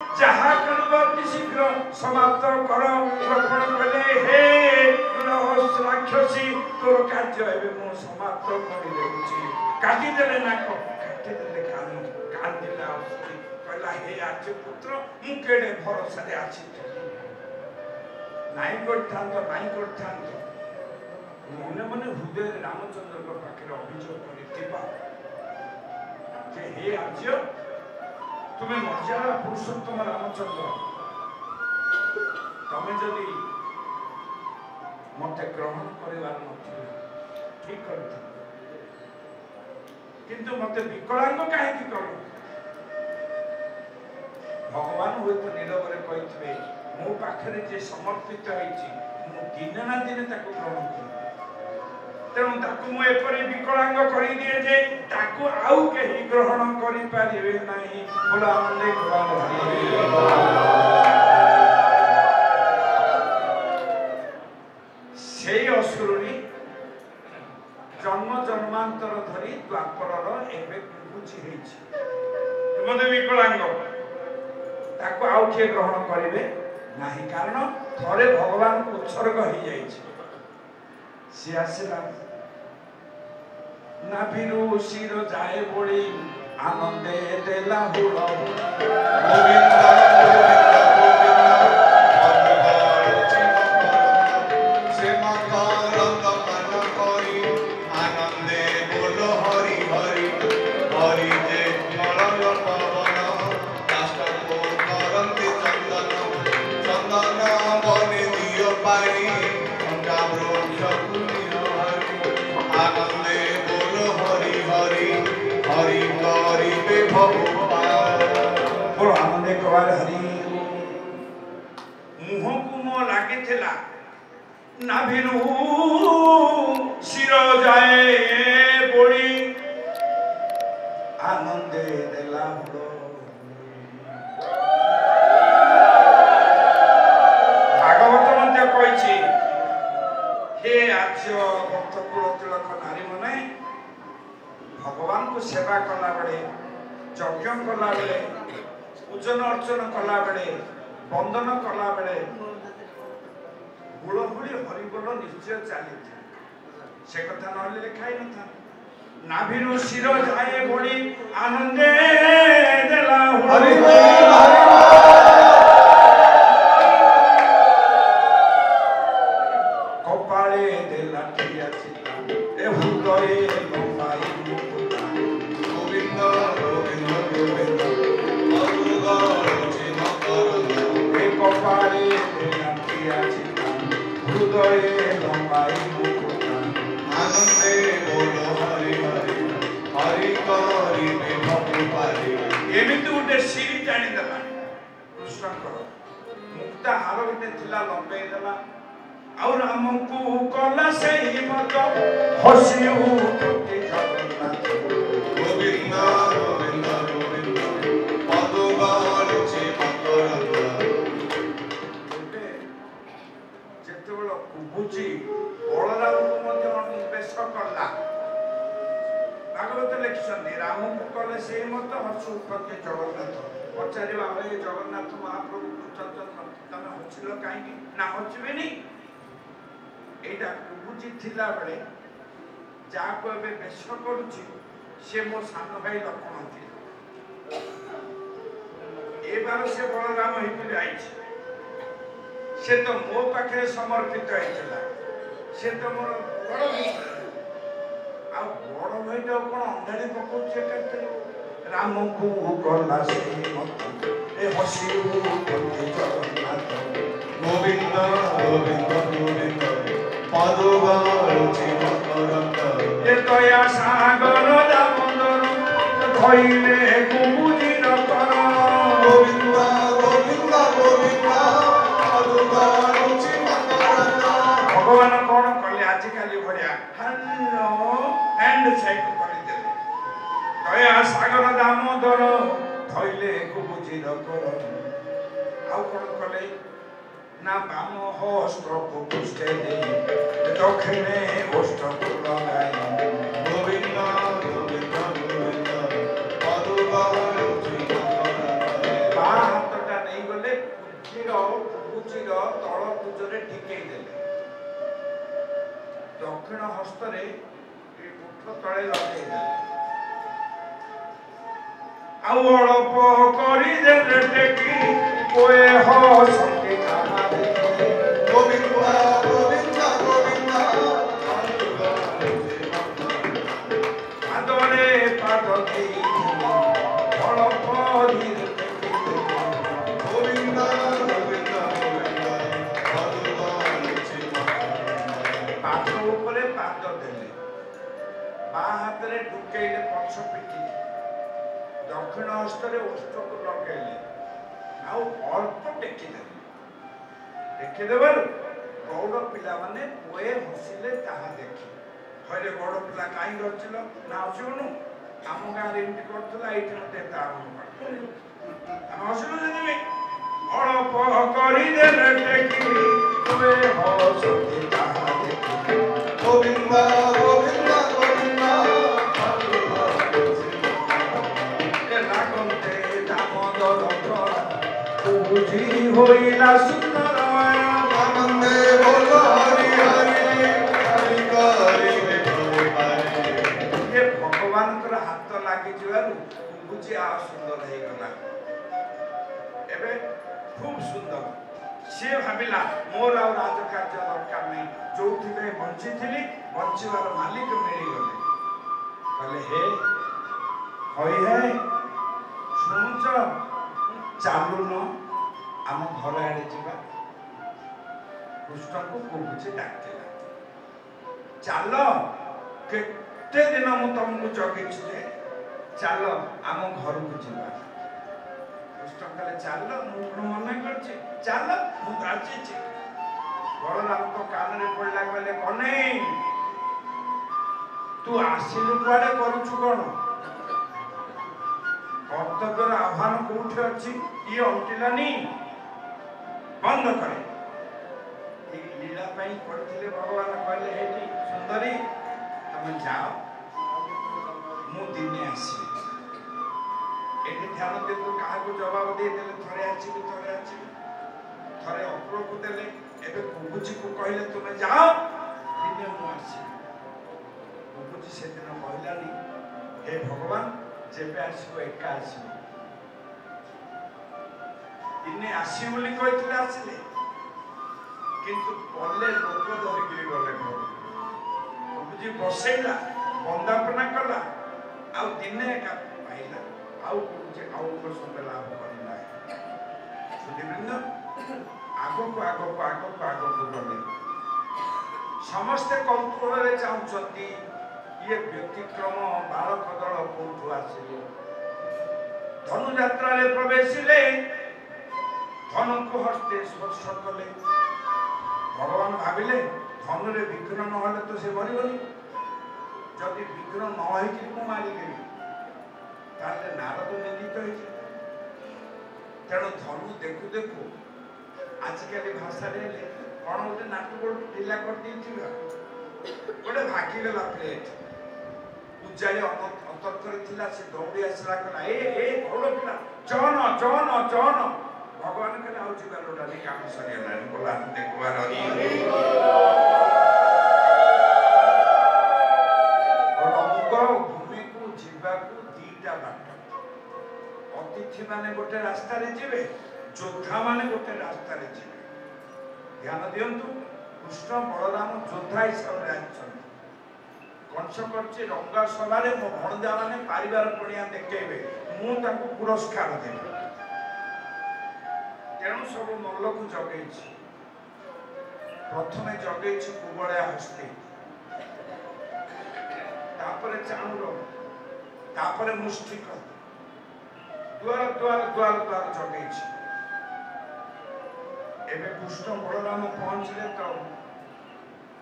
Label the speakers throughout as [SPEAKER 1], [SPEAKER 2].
[SPEAKER 1] जहा करबो कि शीघ्र समाप्त करो ग्रहण कले हे राक्षसी तोर कार्य एबे मो समाप्त करि देउची काटी देले ना को काटी देले कान दिला कहला हे आर्य पुत्र मु केडे भरोसा रे आछि नाई करथान मने मने हृदय रामचंद्र को पाखे अभियोग करितिबा जे हे आर्य तुम्हें मर्यादा पुरुषोत्तम रामचंद्र तमें जदि मत ग्रहण करिवार नथिला ठीक करता किंतु मत विकलांग काहे की करो भगवान होय तो नीरव रे कहितबे मो पाखरे जे समर्पित होईची मु दिने ना दिने ताको ग्रहण करी तेणु ताकू मु एपरि विकलांग करि दिए जे ताकू आउ केही ग्रहण करि पारिबे नाही बोला आनंदे सेई असुरुनी जन्म जन्मांतर धरी द्वापरर एबे बुझी हेछि मते विकलांग ताकू आउ के ग्रहण करिवे नाही कारण थरे भगवान उत्सर्ग हो जाइछि सी आसिला नाभिरु शिर जाए बोली आनंदे देला हुड़ मुह को मो लागे थिला नाभिरु शिर जाए बोली आनंदे देला हुड़ भागवत मध्य कहिछि हे आर्य भक्त कुल तिलक नारी मने भगवान को सेवा कला बड़े यज्ञ कला बेले पूजन अर्चन कला बेले बंदन कला बेले गुलहुली हरिबोल निश्चय चली से कथा न लिखाई न था नाभिरु शिर जाए बोली आनंदे देला कपाळे देला ठिया चिता ए हृदये लंबाई मुकुता गोविंद गोविंद गोविंद कपाळे देला ठिया चिता हृदये लंबाई मुकुता आनंदे बोलो हरि हरि हरि करि मे भक्ति पारि एमिति उडे सिरी टाणी देला कृष्ण करो मुक्ता हार गोटे थिला लंबे देला और हमको कला से ही मत हसी उठते जगन्नाथ गोविंद गोविंद गोविंद पदगार चे मकरंद जेतेबेला कुबुची बलराम को मध्य बेश करला भागवत लिखिसंदी राम को कले से मत हसी उठते जगन्नाथ पचारि बाबा ये जगन्नाथ महाप्रभु कृष्ण तमे हसिलो काहे ना हसिबेनी एटा कुबुची थिला बेले जाको एबे बेश करूची से मो सान भाई लक्ष्मण थी ए बार से बलराम हित आइछि से तो मो पाखे समर्पित होइतला से तो मोर बड़ आ बड़ भाई तो कोन अंधारी पकोचे करते राम को कला से मत ए हसी उठते जगन्नाथ गोविंद गोविंद गोविंद पदगार चे मकरंद ए दया सागर दामोदर धइले कुबुजी रकर गोविंद गोविंद गोविंद पदगार चे मकरंद भगवान कोन कले आज काली भरिया हेलो हैंड शेक करि देले दया सागर दामोदर धइले कुबुजी रकर आउ कोन कले ना बाम हस्त को पुष्टे दे दक्षिणे ओष्ठ को लगाई गोविंद गोविंद गोविंद पदगार चे मकरंद बा हातटा କୁବୁଚିର ତଳ କୁଜରେ ଠିକେଇ ଦେଲେ, ଦକ୍ଷିଣ ହସ୍ତରେ ମୁଠ ତଳେ ଲଗେଇଦେଲେ, ଆଉ ଅଳ୍ପ କରିଦେଲେ ଟେକି କୋଏ ହସନ୍ତି କାହା ଦେଖିଲେ ଗୋବିନ୍ଦ ଗୋବିନ୍ଦ ଗୋବିନ୍ଦ ପାଦରେ ପାଦ ଦେଇ ଅଳ୍ପ ଧୀରେ ଟେକି ଗୋବିନ୍ଦ ଗୋବିନ୍ଦ ପାଦ ଉପରେ ପାଦ ଦେଲେ, ବାଁ ହାତରେ ଢୁକେଇଲେ ପଛ ପିଠି, ଦକ୍ଷିଣ ହସ୍ତରେ ଓଷ୍ଠକୁ ଲଗେଇଲେ, ଆଉ ଅଳ୍ପ ଟେକିଦେଲେ। ଟେକିଦେବାରୁ ଗୌଡ଼ ପିଲାମାନେ ପୁଏ ହସିଲେ ତାହା ଦେଖି। ହଇରେ ଗୌଡ଼ ପିଲା କାହିଁକି ହସିଲ? ନା ହସିବୁନୁ, ଆମ ଗାଁରେ ଏମିତି କରୁଥିଲା, ଏଇଠି ମତେ ତା ଆମେ ହସିଲୁ ଯଦି ଅଳ୍ପ କରିଦେଲେ ଟେକି ପୁଏ ହସନ୍ତି ତାହା ଦେଖି ଗୋବିନ୍ଦ ଗୋବିନ୍ଦ ଗୋବିନ୍ଦ ଲାଗନ୍ତେ ଦାମୋଦର ବୁଝି ହୋଇଲା ସୁନ୍ଦର ଆନନ୍ଦେ ବୋଲ ହରି ହରି ହରି କରିଲେ ଏ ଭଗବାନଙ୍କର ହାତ ଲାଗିଯିବାରୁ ବୁଝି ଆଉ ସୁନ୍ଦର ହେଇଗଲା। ଏବେ ଖୁବ୍ ସୁନ୍ଦର। ସିଏ ଭାବିଲା ମୋର ଆଉ ରାଜକାର୍ଯ୍ୟ ଦରକାର ନାହିଁ, ଯୋଉଥିପାଇଁ ବଞ୍ଚିଥିଲି ବଞ୍ଚିବାର ମାଲିକ ମିଳିଗଲେ। କହିଲେ ହେ ହଇ ହେ ଶୁଣୁଛ, ଚାଲୁନ ଆମ ଘର ଆଡେ ଯିବା। କୃଷ୍ଣଙ୍କୁ କୁବୁଚି ଡାକିଲା, ଚାଲ, କେତେ ଦିନ ମୁଁ ତମକୁ ଜଗିଛି ଯେ, ଚାଲ ଆମ ଘରକୁ ଯିବା। କୃଷ୍ଣ କହିଲେ ଚାଲ, ମୁଁ କଣ ମନା କରିଛି, ଚାଲ, ମୁଁ ଆସିଛି। ବଳରାମଙ୍କ କାନରେ ପଡିଲା, କହିଲେ କନେଇ ତୁ ଆସିଲୁ କୁଆଡେ, କରୁଛୁ କଣ? କର୍ତ୍ତବ୍ୟର ଆହ୍ୱାନ କୋଉଠି ଅଛି? ଇଏ ଅଣ୍ଟିଲାନି, ବନ୍ଦ କରେ। ଏଇ ଲୀଳା ପାଇଁ କରିଥିଲେ ଭଗବାନ। କହିଲେ ହେଇଟି ସୁନ୍ଦରୀ ତମେ ଯାଅ, ମୁଁ ଦିନେ ଆସିବି। ଏଠି ଧ୍ୟାନ ଦିଅନ୍ତୁ, କାହାକୁ ଜବାବ ଦେଇଦେଲେ ଥରେ ଆସିବି ଥରେ ଆସିବି, ଥରେ ଅପରକୁ ଦେଲେ, ଏବେ କୁବୁଚିକୁ କହିଲେ ତୁମେ ଯାଅ, ଦିନେ ମୁଁ ଆସିବି। କୁବୁଚି ସେଦିନ କହିଲାନି ହେ ଭଗବାନ ଯେବେ ଆସିବ ଏକା ଆସିବ। ଦିନେ ଆସିବ ବୋଲି କହିଥିଲେ ଆସିଲେ, କିନ୍ତୁ ଗଲେ ଲୋକ ଧରିକିରି ଗଲେ ଘର। କୁବୁଚି ବସେଇଲା, ବନ୍ଦାପନା କଲା, ଆଉ ଦିନେ ଏକା ପାଇଲା, ଆଉ କୁବୁଚି ଆଉ ସମୟ ଲାଭ କରିଲା। ସୁଧୀବୃନ୍ଦ ଆଗକୁ ଆଗକୁ ଆଗକୁ ଆଗକୁ ଗଲେ। ସମସ୍ତେ କୌତୂହଳରେ ଚାହୁଁଛନ୍ତି ଇଏ ବ୍ୟତିକ୍ରମ ବାଳକ ଦଳ କୋଉଠୁ ଆସିଲେ। ଧନୁଯାତ୍ରାରେ ପ୍ରବେଶିଲେ, ଧନୁକୁ ହସ୍ତେ ସ୍ପର୍ଶ କଲେ। ଭଗବାନ ଭାବିଲେ ଧନୁରେ ବିଘ୍ନ ନହେଲେ ତ ସେ ମରିବନି, ଯଦି ବିଘ୍ନ ନ ହେଇକି ମୁଁ ମାରିଦେବି ତାହେଲେ ନାରଦ ନିନ୍ଦିତ ହେଇଯିବ। ତେଣୁ ଧନୁ ଦେଖୁ ଦେଖୁ ଆଜିକାଲି ଭାଷାରେ ହେଲେ କଣ ଗୋଟେ ନାଟୁ ଗୋଡ଼ ଢିଲା କରିଦେଇଥିବା, ଗୋଟେ ଭାଙ୍ଗିଗଲା ପ୍ଲେଟ। ପୂଜାରୀ ଅତର୍କରେ ଥିଲା, ସେ ଦୌଡ଼ି ଆସିଲା, କହିଲା ଏ ଗୌଡ଼ ପିଲା ଜନ ଜନ ଜନ। ଭଗବାନ କହିଲେ ଆଉ ଯିବାର ଗୋଟାଲି କାମ ସରିଗଲାଣି, ବୋଲା ଦେଖୁବାର ରଙ୍ଗ ଭୂମିକୁ ଯିବାକୁ ଦିଟା ବାଟ। ଅତିଥି ମାନେ ଗୋଟେ ରାସ୍ତାରେ ଯିବେ, ଯୋଦ୍ଧା ମାନେ ଗୋଟେ ରାସ୍ତାରେ ଯିବେ। ଧ୍ୟାନ ଦିଅନ୍ତୁ, କୃଷ୍ଣ ବଳରାମ ଯୋଦ୍ଧା ହିସାବରେ ଆସିଛନ୍ତି। କଂସ କରିଛି ରଙ୍ଗା ସଭାରେ ମୋ ଭଣଜା ମାନେ ପାରିବାର ପଣିଆ ଦେଖେଇବେ, ମୁଁ ତାଙ୍କୁ ପୁରସ୍କାର ଦେବି। ତେଣୁ ସବୁ ମଲ୍ଲକୁ ଜଗେଇଛି। ପ୍ରଥମେ ଜଗେଇଛି କୁବଳା ହସ୍ତି, ତାପରେ ଚାଣୁର, ତାପରେ ମୁଷ୍ଟିକ, ଦୁଆର ଦୁଆର ଦୁଆର ଦୁଆର ଜଗେଇଛି। ଏବେ କୃଷ୍ଣ ବଳରାମ ପହଞ୍ଚିଲେ ତ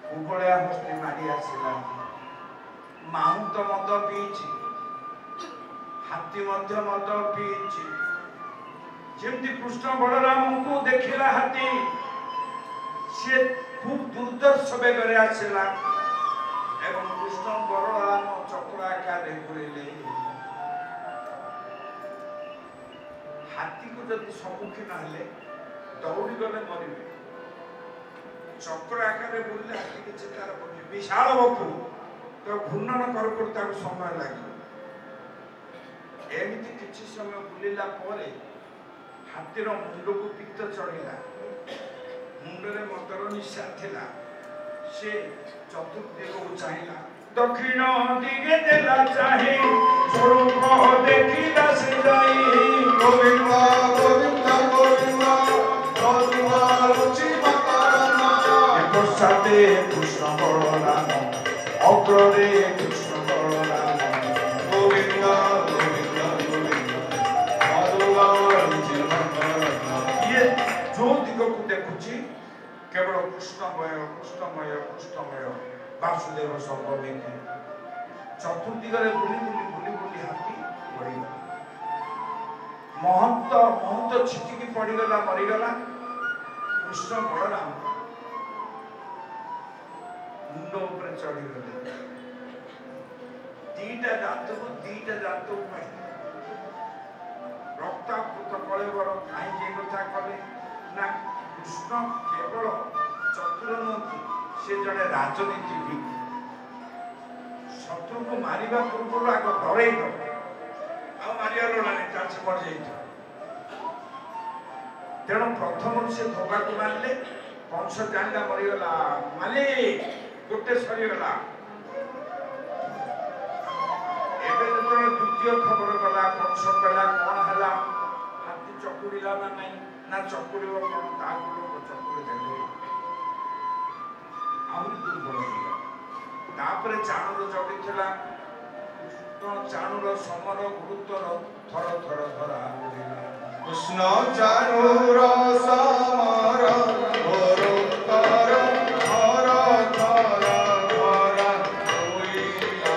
[SPEAKER 1] କୁବଳା ହସ୍ତି ମାରି ଆସିଲା। ମାହୁତ ମଦ ପିଇଛି, ହାତୀ ମଧ୍ୟ ମଦ ପିଇଛି। ଯେମିତି କୃଷ୍ଣ ବଳରାମଙ୍କୁ ଦେଖିଲା ହାତୀ, ସିଏ ଖୁବ୍ ଦୁର୍ଦ୍ଦର୍ଶ ବେଗରେ ଆସିଲା ଏବଂ କୃଷ୍ଣ ବଳରାମ ଚକ୍ର ଆକାରରେ ଘୁରିଲେ। ହାତୀକୁ ଯଦି ସମ୍ମୁଖୀନ ହେଲେ ଦୌଡ଼ି ଗଲେ ମରିବେ। ଚକ୍ର ଆକାରରେ ବୁଲିଲେ ହାତୀ କିଛି ତାର ବିଶାଳ ବକୁ ତ ଘୂର୍ଣ୍ଣନ କରୁ କରୁ ତାକୁ ସମୟ ଲାଗିବ। ଏମିତି କିଛି ସମୟ ବୁଲିଲା ପରେ ହାତୀର ମୁଣ୍ଡକୁ ପିତ୍ତ ଚଢ଼ିଲା, ମୁଣ୍ଡରେ ମଦର ନିଶା ଥିଲା। ସେ ଚତୁର୍ଦିଗକୁ ଚାହିଁଲା, ଦକ୍ଷିଣ ଦିଗେ ଦେଲା ଚାହିଁ, ସ୍ୱରୂପ ଦେଖିଲା ସେ ଯାଇ। ଗୋବିନ୍ଦ ଗୋବିନ୍ଦ ଗୋବିନ୍ଦ ପଶ୍ଚାତେ କୃଷ୍ଣ ବଳରାମ, ଅଗ୍ରରେ କୃଷ୍ଣ ବଳରାମ। ଗୋବିନ୍ଦ ଗୋବିନ୍ଦ ଗୋବିନ୍ଦ ଇଏ ଯୋଉ ଦିଗକୁ ଦେଖୁଛି କେବଳ କୃଷ୍ଣମୟ କୃଷ୍ଣମୟ କୃଷ୍ଣମୟ। ବାସୁଦେବ ସର୍ବମିକି ଚତୁର୍ଦିଗରେ ବୁଲି ବୁଲି ବୁଲି ବୁଲି ହାତୀ ପଡ଼ିଗଲା। ମହନ୍ତ ଛିଟିକି ପଡ଼ିଗଲା, ମରିଗଲା। କୃଷ୍ଣ ବଳରାମ ମୁଣ୍ଡ ଉପରେ ଚଢ଼ିଗଲେ। ଦିଟା ଦାନ୍ତକୁ ପାଇଲେ। ରକ୍ତାପ୍ଲୁତ କଳେବର କାହିଁକି ଏ କଥା କଲେ ନା କୃଷ୍ଣ କେବଳ ଚତୁର ନୁହନ୍ତି, ସେ ଜଣେ ରାଜନୀତିବିଦ। ଶତ୍ରୁକୁ ମାରିବା ପୂର୍ବରୁ ଆଗ ଡରେଇ ଦବ, ଆଉ ମାରିବାର ନାହିଁ, ତାର ସେ ମରିଯାଇଥିବ। ତେଣୁ ପ୍ରଥମରୁ ସେ ଧୋବାକୁ ମାରିଲେ। କଂସ ଜାଣିଲା ମରିଗଲା, ମାଲିକ ଗୋଟେ ସରିଗଲା। ଏବେ ଯେତେବେଳେ ଦ୍ୱିତୀୟ ଖବର ଗଲା, କଂସ କହିଲା କଣ ହେଲା, ହାତୀ ଚକୁଡ଼ିଲା ନା ନାହିଁ, ନା ଚକୁଡ଼ିବ କଣ, ତାକୁ ଲୋକ ଚକୁଡ଼ି ଦେଲେ, ଆହୁରି ଦୁର୍ବଳ ହେଇଗଲା। ତାପରେ ଚାଣୁର ଜଗିଥିଲା, ଚାଣୁର ସମର ଗୁରୁତ୍ୱର ଥର ଥର ଧରା
[SPEAKER 2] କୃଷ୍ଣ ଚାଣୁର ସମର ଗୁରୁତ୍ୱର ଥର ଥର ଧରା ହୋଇଲା।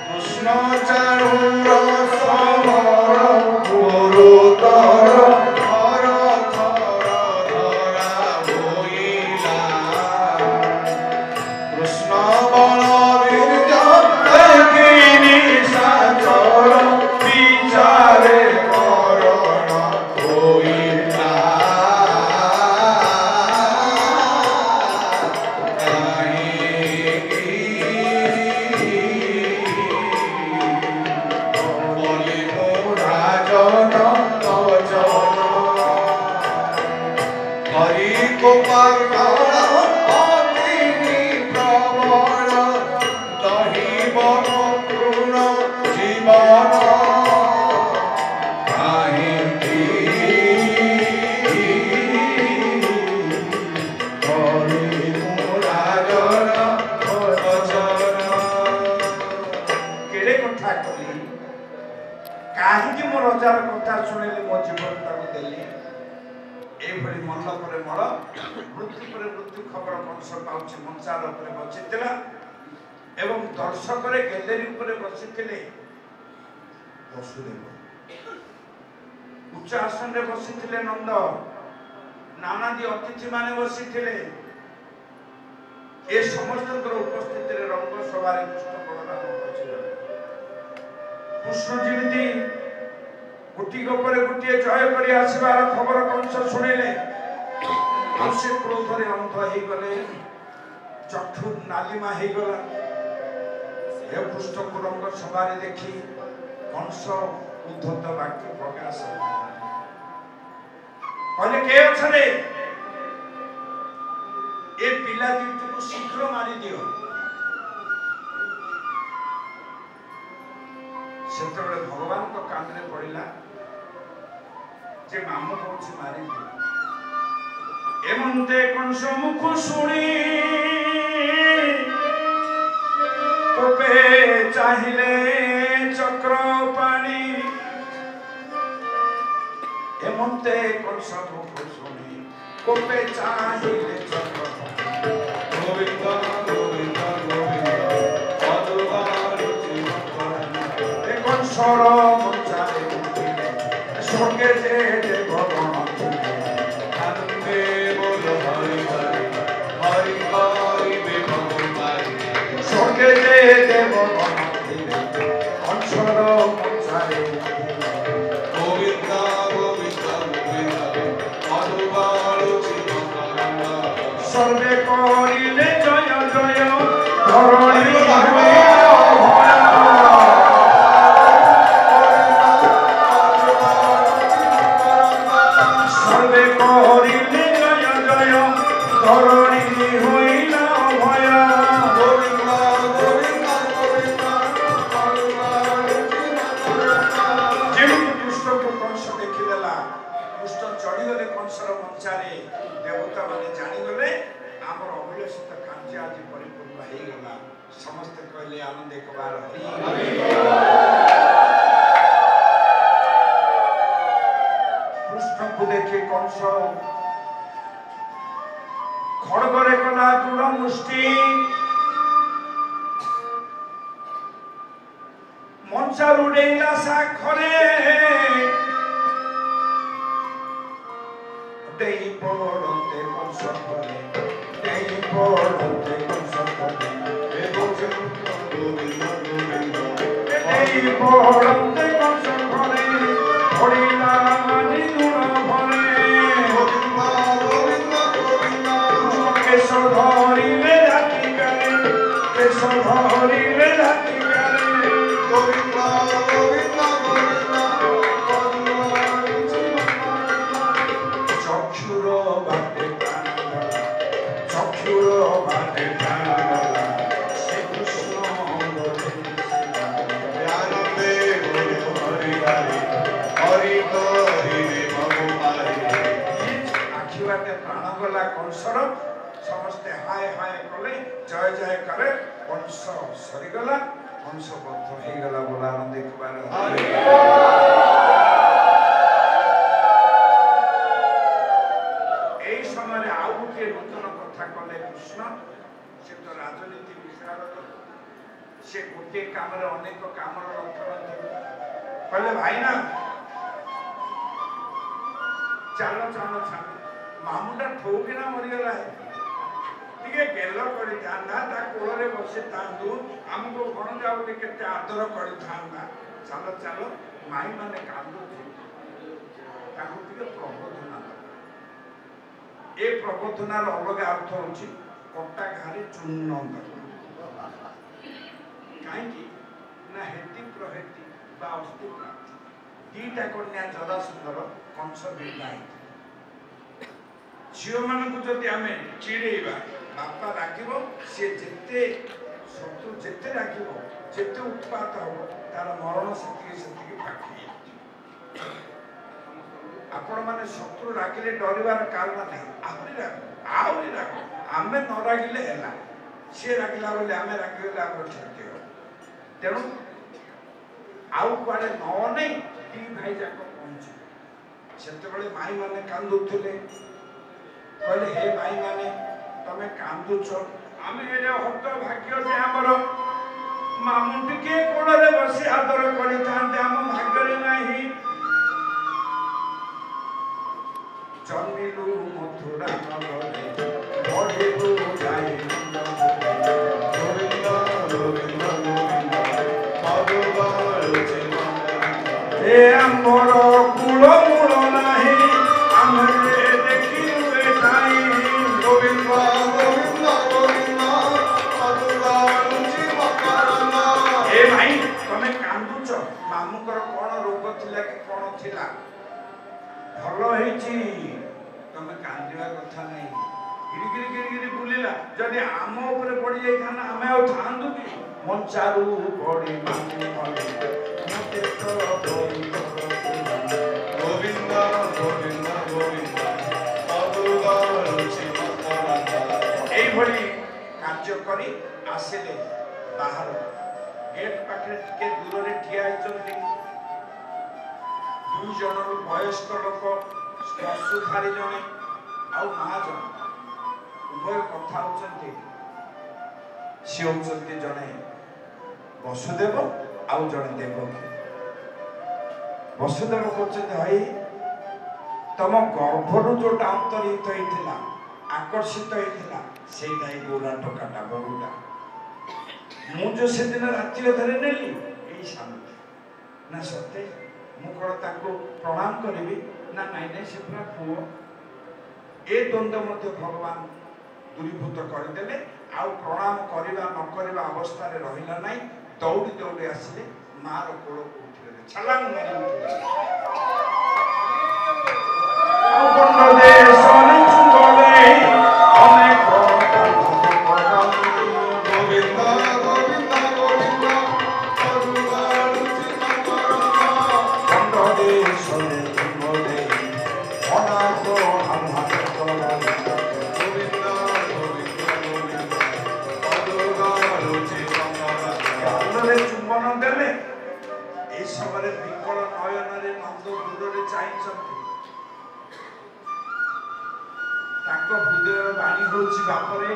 [SPEAKER 2] କୃଷ୍ଣ ଚାଣୁର ସମର ଗୁରୁତ୍ୱର ଥର ଥର ଧରା ହୋଇଲା। କୃଷ୍ଣ ବଳବୀର ଦେଖିନି ସାଚର ବିଚାରେ ମରଣ ହୋଇଲା। ବୋଲି ମୋ ରାଜନ ଭଜନ ହରି ଗୋପାଳ ଅଗ୍ନି ପ୍ରବଳ ଦହିବନ ତୃଣ ଜୀବନ କାହିଁକି ହରି ମୋ ରାଜନ ଭଜନ।
[SPEAKER 1] କେଡ଼େ କଥା କଲି, କାହିଁକି ମୋ ରଜାର କଥା ଶୁଣିଲି, ମୋ ଜୀବନଟାକୁ ଦେଲି। ଏଇଭଳି ମଲ ପରେ ମଳ, ମୃତ୍ୟୁ ପରେ ମୃତ୍ୟୁ ଖବର କଂସ ପାଉଛି। ମଞ୍ଚାର ଉପରେ ବସିଥିଲା ଏବଂ ଦର୍ଶକରେ ଗ୍ୟାଲେରୀ ଉପରେ ବସିଥିଲେ ବସୁଦେବ। ଉଚ୍ଚ ଆସନରେ ବସିଥିଲେ ନନ୍ଦ, ନାନାଦି ଅତିଥି ମାନେ ବସିଥିଲେ। ଏ ସମସ୍ତଙ୍କର ଉପସ୍ଥିତିରେ ରଙ୍ଗ ସଭାରେ କୃଷ୍ଣ ବଳରାମ ବସିଥିଲେ। କୃଷ୍ଣ ଯେମିତି ଗୋଟିକ ପରେ ଗୋଟିଏ ଜୟ କରି ଆସିବାର ଖବର କଂସ ଶୁଣିଲେ, ଆଉ ସେ କ୍ରୋଧରେ ଅନ୍ଧ ହେଇଗଲେ, ଚକ୍ଷୁ ନାଲିମା ହେଇଗଲା। ଏ କୃଷ୍ଣକୁ ରଙ୍ଗ ସଭାରେ ଦେଖି କଂସ ଉଦ୍ଧତ ବାକ୍ୟ ପ୍ରକାଶ କହିଲେ, କେ ଅଛରେ, ଏ ପିଲା ଦୁଇଟିକୁ ଶୀଘ୍ର ମାରିଦିଅ। ସେତେବେଳେ ଭଗବାନଙ୍କ କାନରେ ପଡ଼ିଲା ଯେ ମାମୁ କହୁଛି ମାରିଦିଅ। ଏମନ୍ତେ କଂସ ମୁଖ ଶୁଣି କୋପେ ଚାହିଁଲେ ଚକ୍ର ପାଣି। ଏମନ୍ତେ କଂସ ମୁଖ ଶୁଣି କୋପେ ଚାହିଁଲେ ଚକ୍ର ପାଣି।
[SPEAKER 2] ଗୋବିନ୍ଦ ଗୋବିନ୍ଦ ଗୋବିନ୍ଦ ପଦୁବାରୁଚି
[SPEAKER 1] କଂସର ମଞ୍ଚାରେ ଉଠିଲେ, ସ୍ୱର୍ଗେ ଯେ ଦେବଗଣ ଥିଲେ।
[SPEAKER 2] ଆନନ୍ଦେ ବୋଲ ହରି ହରି ହରି ହରି ବିଭବାଇ।
[SPEAKER 1] ସ୍ୱର୍ଗେ ଯେ ଦେବଗଣ ଥିଲେ, କଂସର ମଞ୍ଚାରେ ଉଠିଲେ।
[SPEAKER 2] ଗୋବିନ୍ଦ ଗୋବିନ୍ଦ ଗୋବିନ୍ଦ
[SPEAKER 1] সর্বে করিলে জয় জয় ধরণী হইল ভয় সর্বে করিলে জয় জয় ধরণী হইল ভয় যেମିତି କୃଷ୍ଣକୁ କଂସ ଦେଖିଦେଲା କୃଷ୍ଣ ଚଢିଗଲେ କଂସର ମଞ୍ଚାରେ ଦେବତା ମାନେ ଜାଣିଗଲେ ଆମର ଅଭିଳଷିତ କାର୍ଯ୍ୟ ଆଜି ପରିପୂର୍ଣ୍ଣ ହେଇଗଲା ସମସ୍ତେ କହିଲେ ଆନନ୍ଦ ଏକବାର କୃଷ୍ଣକୁ ଦେଖି କଂସ ଖଡଗରେ କଲା ଦୃଢ ମୁଷ୍ଟି ମଞ୍ଚାରୁ ଡେଇଁଲା ଶାଖରେ ଡେଇଁ ପଡନ୍ତେ କଂସ ପରେ ଡେଇଁ ପଡନ୍ତେ କଂସ ପରେ ଡେଇଁ ପଡନ୍ତେ କଂସ ପରେ ପଡ଼ିଲା ଆଜି ଦୃଢ ଭରେ କେଶ ଧରିଲେ ରାତି କାଳେ କେଶ ଧରିଲେ ରାତି କାଳେ চক্ষুর বাটে শ্রীকৃষ্ণ আখি বাটে প্রাণ গলা কংসর সমস্তে হায় হায় কলে জয় জয় করে কংস সরিগলা কংস বদ্ধ হয়ে গেল বলে আনন্দ দেখবার এই সময় আউ গোটিয়ে নূতন কথা কলে কৃষ্ণ সে তো রাজনীতি বিশারদ সে গোটিয়ে কামরে অনেক কামর অর্থনীতি কলে ভাই না চাল চাল ছাড় মামুটা ঠৌকিনা মরিগলা ଟିକେ ଗେଲ କରିଥାନ୍ତା ତା କୋଳରେ ବସିଥାନ୍ତୁ ଆମକୁ ଭଣଜା ବୋଲି କେତେ ଆଦର କରିଥାନ୍ତା ଚାଲ ଚାଲ ମାଇ ମାନେ କାନ୍ଦୁଥିଲେ ତାଙ୍କୁ ଟିକେ ପ୍ରବୋଧନା ଏ ପ୍ରବୋଧନାର ଅଲଗା ଅର୍ଥ ହଉଛି କଟା ଘାରେ ଚୂର୍ଣ୍ଣ କାହିଁକି ନା ହେତି ପ୍ରହେତି ବା ଅସ୍ତି ପ୍ରାପ୍ତି ଦିଟା କନ୍ୟା ଜରାସନ୍ଧର କଂସ ବିବାହ ଝିଅମାନଙ୍କୁ ଯଦି ଆମେ ଚିଡ଼େଇବା ବାପା ରାଗିବ ସିଏ ଯେତେ ଶତ୍ରୁ ଯେତେ ରାଗିବ ଯେତେ ଉତ୍ପାତ ହବ ତାର ମରଣ ସେତିକି ସେତିକି ପାଖେଇ ଆପଣ ମାନେ ଶତ୍ରୁ ରାଗିଲେ ଡରିବାର କାରଣ ନାହିଁ ଆହୁରି ରାଗ ଆମେ ନ ରାଗିଲେ ହେଲା ସିଏ ରାଗିଲା ବୋଲି ଆମେ ରାଗିଗଲେ ଆମର କ୍ଷତି ହବ ତେଣୁ ଆଉ କୁଆଡେ ନ ନେଇ ଦି ଭାଇ ଯାକ ପହଞ୍ଚିବେ ସେତେବେଳେ ମାଇ ମାନେ କାନ୍ଦୁଥିଲେ କହିଲେ ହେ ଭାଇ ମାନେ ତମେ କାନ୍ଦୁଛ ଆମେ ହେଲେ ହତ ଭାଗ୍ୟ ଯେ ଆମର ମାମୁଁ ଟିକେ କୋଳରେ ବସି ଆଦର କରିଥାନ୍ତେ ଆମ ଭାଗ୍ୟରେ ନାହିଁ ଜନ୍ମିଲୁ ମଥୁରା ନଗରେ ବଢ଼ିଲୁ ଯାଇ ଗୋବିନ୍ଦ ଗୋବିନ୍ଦ ଗୋବିନ୍ଦ ଏ ଆମର କୂଳ ମୂଳ ନାହିଁ ଆମେ ଦେଖିଲୁ ଏଠାଇ ଗୋବିନ୍ଦ ଗୋବିନ୍ଦ ଗୋବିନ୍ଦ ଏ ଭାଇ ତମେ କାନ୍ଦୁଛ ମାମୁଙ୍କର କଣ ରୋଗ ଥିଲା କି କଣ ଥିଲା ଭଲ ହେଇଛି ତମେ କାନ୍ଦିବା କଥା ନାହିଁ ଗିରିଗିରି ଗିରିଗିରି ବୁଲିଲା ଯଦି ଆମ ଉପରେ ପଡି ଯାଇଥାନ୍ତା ଆମେ ଆଉ ଥାଆନ୍ତୁ କି ମଞ୍ଚାରୁ ପଡି ମାମୁଁ ଗୋବିନ୍ଦ ଗୋବିନ୍ଦ ଗୋବିନ୍ଦ এইভଳି କାର୍ଯ୍ୟ କରି ଆସିଲେ ବାହାର ଗେଟ୍ ପାଖରେ ଟିକେ ଦୂରରେ ଠିଆ ହେଇଛନ୍ତି ଦୁଇ ଜଣରୁ ବୟସ୍କ ଲୋକ ସ୍ପର୍ଶଧାରୀ ଜଣେ ଆଉ ମା ଜଣେ ଉଭୟ କଥା ହଉଛନ୍ତି ସେ ହଉଛନ୍ତି ଜଣେ ବସୁଦେବ ଆଉ ଜଣେ ଦେବକୀ ବସୁଦେବ କହୁଛନ୍ତି ଭାଇ ତମ ଗର୍ଭରୁ ଯୋଉଟା ଅନ୍ତର୍ହିତ ହେଇଥିଲା ଆକର୍ଷିତ ହେଇଥିଲା ସେଇଟା ଏଇ ଗୋରା ଟୋକାଟା ବରୁଟା ମୁଁ ଯୋଉ ସେଦିନ ରାତି ଅଧରେ ନେଲି ଏଇ ସାମଗ୍ରୀ ନା ସତେ ମୁଁ କଣ ତାଙ୍କୁ ପ୍ରଣାମ କରିବି ନା ନାଇଁ ନାଇଁ ସେ ପୁରା ପୁଅ ଏ ଦ୍ୱନ୍ଦ୍ୱ ମଧ୍ୟ ଭଗବାନ ଦୂରୀଭୂତ କରିଦେଲେ। ଆଉ ପ୍ରଣାମ କରିବା ନ କରିବା ଅବସ୍ଥାରେ ରହିଲା ନାହିଁ। ଦୌଡ଼ି ଦୌଡ଼ି ଆସିଲେ ମାର କୋଳକୁ ଉଠିଲେ, ଛଲାଙ୍ଗ ମାରି ଉଠିଲେ। ଆଉ ବଣ୍ଡ ଦେଶରେ ଚୁମ୍ବଲେ ଅନେକ
[SPEAKER 2] ଗୋବିନ୍ଦ ଗୋବିନ୍ଦ ଗୋବିନ୍ଦ କରୁଣାଳୁଚି
[SPEAKER 1] ବଣ୍ଡ ଦେଶରେ ଚୁମ୍ବଲେ ଅନେକ ଚୁମ୍ବନ ଦେଲେ। এই ସମୟରେ ବିକଳ ନୟନରେ ନନ୍ଦ ଦୂରରେ ଚାହିଁଛନ୍ତି। ତାଙ୍କ ହୃଦୟର ବାଣୀ ହେଉଛି, ବାପରେ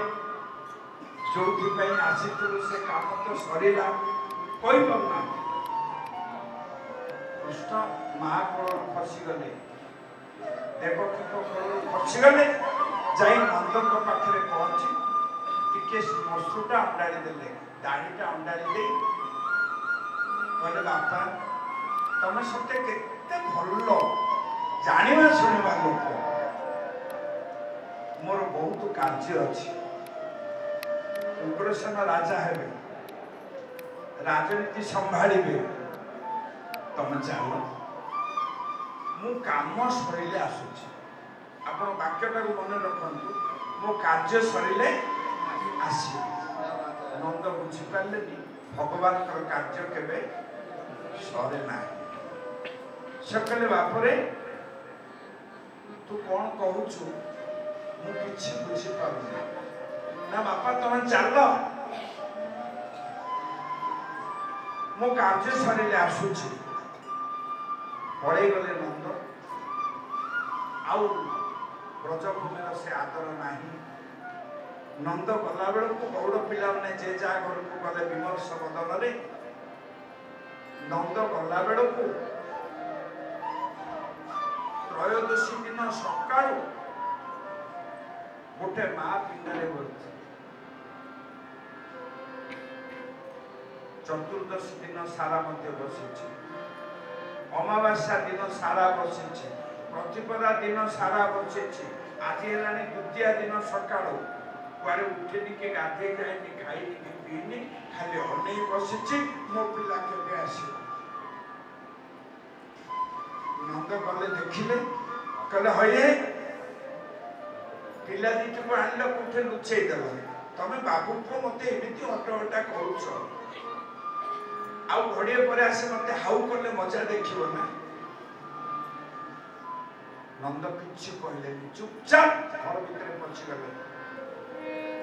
[SPEAKER 1] ଯୋଉଥିପାଇଁ ଆସିଥିଲୁ ସେ କାମ ତ ସରିଲା, କହିପାରୁନାହାନ୍ତି। କୃଷ୍ଣ ମା କୋଳରୁ ଖସିଗଲେ, ଦେବକୀଙ୍କ କୋଳରୁ ଖସିଗଲେ, ଯାଇ ନନ୍ଦଙ୍କ ପାଖରେ ପହଞ୍ଚି ଟିକେ ମସୁଟା ଅଣ୍ଡାଳି ଦେଲେ, ଦାଢ଼ିଟା ଅଣ୍ଡାଳି ଦେଇ କହିଲେ, ବାପା ତମେ ସତେ କେତେ ଭଲ ଜାଣିବା ଶୁଣିବା ଲୋକ। ମୋର ବହୁତ କାର୍ଯ୍ୟ ଅଛି। ଉଗ୍ରସେନ ରାଜା ହେବେ, ରାଜନୀତି ସମ୍ଭାଳିବେ, ତମେ ଚାଲ, ମୁଁ କାମ ସରିଲେ ଆସୁଛି। ଆପଣ ବାକ୍ୟଟାକୁ ମନେ ରଖନ୍ତୁ, ମୋ କାର୍ଯ୍ୟ ସରିଲେ ଆସିବେ। ନନ୍ଦ ବୁଝିପାରିଲେନି ଭଗବାନଙ୍କର କାର୍ଯ୍ୟ କେବେ ସରେ ନାହିଁ। ସେ କହିଲେ, ବାପରେ ତୁ କଣ କହୁଛୁ ମୁଁ କିଛି ବୁଝିପାରୁନି। ନା ବାପା ତମେ ଚାଲ, ମୋ କାର୍ଯ୍ୟ ସରିଲେ ଆସୁଛି। ପଳେଇଗଲେ ନନ୍ଦ। ଆଉ ବ୍ରଜଭୂମିର ସେ ଆଦର ନାହିଁ। ନନ୍ଦ ଗଲା ବେଳକୁ ଗୌଡ଼ ପିଲାମାନେ ଯେ ଯାହା ଘରକୁ ଗଲେ ବିମର୍ଷ ବଦନରେ। ନନ୍ଦ ଗଲା ବେଳକୁ ତ୍ରୟୋଦଶୀ ଦିନ ସକାଳୁ ଗୋଟେ ମା ପିଣ୍ଡରେ ବସିଛି। ଚତୁର୍ଦ୍ଦଶୀ ଦିନ ସାରା ମଧ୍ୟ ବସିଛି, ଅମାବାସ୍ୟା ଦିନ ସାରା ବସିଛି, ପ୍ରତିପଦା ଦିନ ସାରା ବସିଛି। ଆଜି ହେଲାଣି ଦ୍ୱିତୀୟ ଦିନ ସକାଳୁ, କୁଆଡ଼େ ଉଠିନି କି ଗାଧେଇ ଯାଇନି, ଖାଇନି କି ପିଇନି, ଖାଲି ଅନେଇ ବସିଛି ମୋ ପିଲା କେବେ ଆସିବ। ନନ୍ଦ ଗଲେ, ଦେଖିଲେ, କହିଲେ, ହଇଏ ପିଲା ଦିଟିକୁ ଆଣିଲ, କୋଉଠି ଲୁଚେଇ ଦେଲ। ତମେ ବାବୁ ପୁଅ ମତେ ଏମିତି ଅଟଅଟା କରୁଛ, ଆଉ ଘଡ଼ିଏ ପରେ ଆସି ମତେ ହାଉ କଲେ ମଜା ଦେଖିବ ନା। ନନ୍ଦ କିଛି କହିଲେନି, ଚୁପଚାପ ଘର ଭିତରେ ପଶିଗଲେ,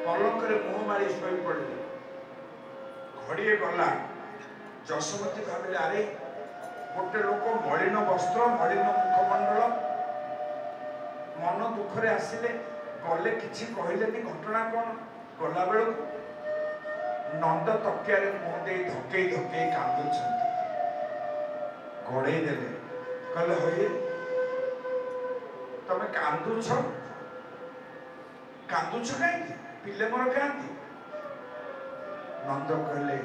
[SPEAKER 1] ପଲଙ୍କରେ ମୁହଁ ମାରି ଶୋଇ ପଡ଼ିଲେ। ଘଡ଼ିଏ ଗଲା, ଯଶୋମତୀ ଭାବିଲେ, ଆରେ ଗୋଟେ ଲୋକ ମଳିନ ବସ୍ତ୍ର, ମଳିନ ମୁଖମଣ୍ଡଳ, ମନ ଦୁଃଖରେ ଆସିଲେ, ଗଲେ କିଛି କହିଲେନି, ଘଟଣା କଣ? ଗଲା ବେଳକୁ ନନ୍ଦ ତକିଆରେ ମୁହଁ ଦେଇ ଧକେଇ ଧକେଇ କାନ୍ଦୁଛନ୍ତି। ଗୋଡ଼େଇ ଦେଲେ, କହିଲେ, ହଇଏ ତମେ କାନ୍ଦୁଛ କାହିଁକି? ପିଲେ ମୋର କାନ୍ଦି। ନନ୍ଦ କହିଲେ,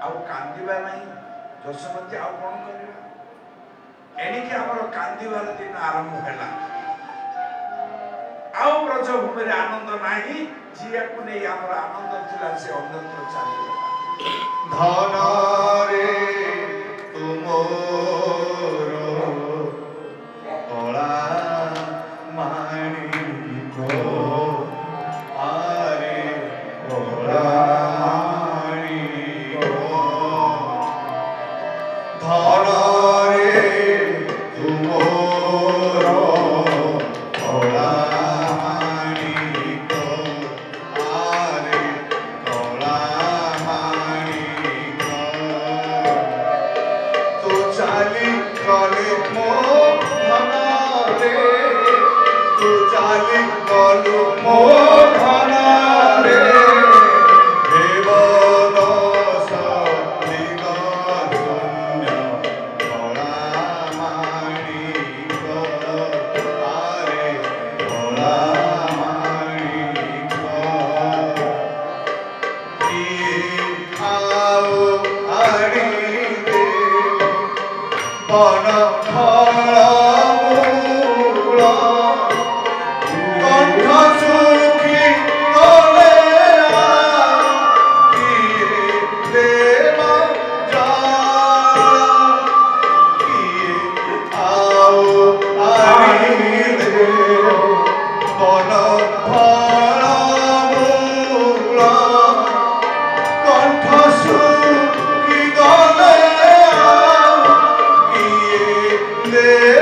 [SPEAKER 1] ଆଉ କାନ୍ଦିବା ନାହିଁ ଯଶୋମତୀ, ଆଉ କଣ କରିବା? ଏଣିକି ଆମର କାନ୍ଦିବାର ଦିନ ଆରମ୍ଭ ହେଲା। ଆଉ ବ୍ରଜଭୂମିରେ ଆନନ୍ଦ ନାହିଁ। ଯିଆକୁ ନେଇ ଆମର ଆନନ୍ଦ ଥିଲା ସେ ଅନ୍ୟତ୍ର ଚାଲିଗଲା।
[SPEAKER 2] ଧନରେ ତୁମର କଳା ମାଣିକ, ଆରେ କଳା ମାଣିକ। ଧନରେ ତୁମର କଳା ମାଣିକ, ଆରେ କଳା ମାଣିକ। ବନ୍ଦେ